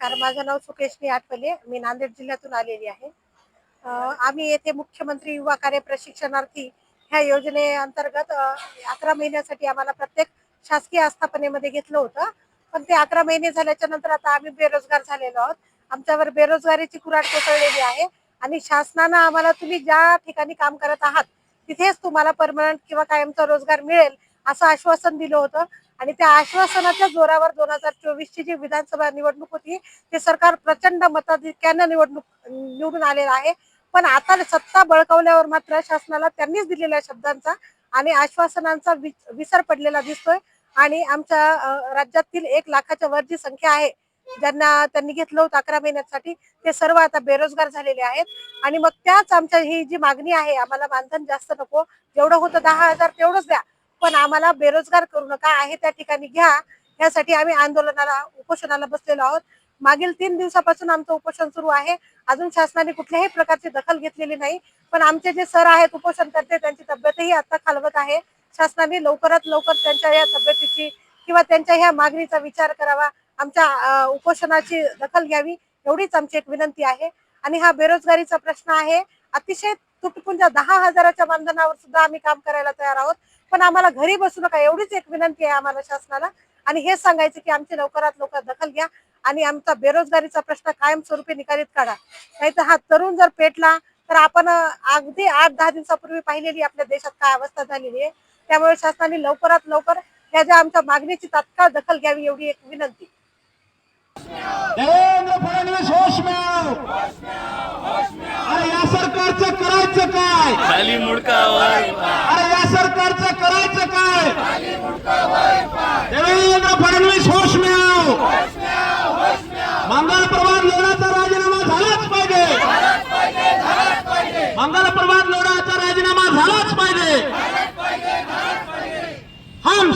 नमस्कार, माझं नाव सुकेशनी आठवले. मी नांदेड जिल्ह्यातून आलेली आहे. आम्ही येथे मुख्यमंत्री युवा कार्य प्रशिक्षणार्थी ह्या योजनेअंतर्गत 11 महिन्यासाठी आम्हाला प्रत्येक शासकीय आस्थापनेमध्ये घेतलं होतं. पण ते 11 महिने झाल्याच्या नंतर आता आम्ही बेरोजगार झालेलो आहोत. आमच्यावर बेरोजगारीची कुऱ्हाड कोसळलेली आहे आणि शासनानं आम्हाला तुम्ही ज्या ठिकाणी काम करत आहात तिथेच तुम्हाला परमनंट किंवा कायमचा रोजगार मिळेल असं आश्वासन दिलं होतं. आणि त्या आश्वासनाच्या जोरावर 2024 ची जी विधानसभा निवडणूक होती ते सरकार प्रचंड मताधिक्यानं निवडून आलेलं आहे. पण आता सत्ता बळकावल्यावर मात्र शासनाला त्यांनीच दिलेल्या शब्दांचा आणि आश्वासनांचा विसर पडलेला दिसतोय. आणि आमच्या राज्यातील 1 लाखाच्या वर जी संख्या आहे ज्यांना त्यांनी घेतलं होतं 11 महिन्यासाठी ते सर्व आता बेरोजगार झालेले आहेत. आणि मग त्याच आमच्या ही जी मागणी आहे, आम्हाला मानधन जास्त नको, जेवढं होतं 10,000 तेवढंच द्या, पण आम्हाला बेरोजगार करू नका, आहे त्या ठिकाणी घ्या. यासाठी आम्ही आंदोलनाला उपोषणाला बसलेलो आहोत. मागील 3 दिवसापासून आमचं उपोषण सुरू आहे. अजून शासनाने कुठल्याही प्रकारची दखल घेतलेली नाही. पण आमचे जे सर आहेत उपोषण करते त्यांची तब्येतही आता खालवत आहे. शासनाने लवकरात लवकर त्यांच्या या तब्येतीची किंवा त्यांच्या ह्या मागणीचा विचार करावा, आमच्या उपोषणाची दखल घ्यावी, एवढीच आमची एक विनंती आहे. आणि हा बेरोजगारीचा प्रश्न आहे अतिशय तुटपुंजा 10,000च्या मानधनावर सुद्धा आम्ही काम करायला तयार आहोत. पण आम्हाला घरी बसू नका एवढीच एक विनंती आहे आम्हाला शासनाला. आणि हेच सांगायचं की आमची लवकरात लवकर दखल घ्या आणि आमचा बेरोजगारीचा प्रश्न कायमस्वरूपी निकालीत काढा. नाहीतर हा तरुण जर पेटला तर आपण अगदी 8-10 दिवसापूर्वी पाहिलेली आपल्या देशात काय अवस्था झालेली आहे. त्यामुळे शासनाने लवकरात लवकर ह्या ज्या आमच्या मागणीची तात्काळ दखल घ्यावी एवढी एक विनंती. देवेंद्र फडणवीस होश में आओ. अरे या सरकारचं करायचं काय? खाली मुडका वर पाय. अरे या सरकारचं करायचं काय? देवेंद्र फडणवीस होश में आओ. मंगल प्रभात लोढाचा राजीनामा झालाच पाहिजे. मंगल प्रभात लोढाचा राजीनामा झालाच पाहिजे. हम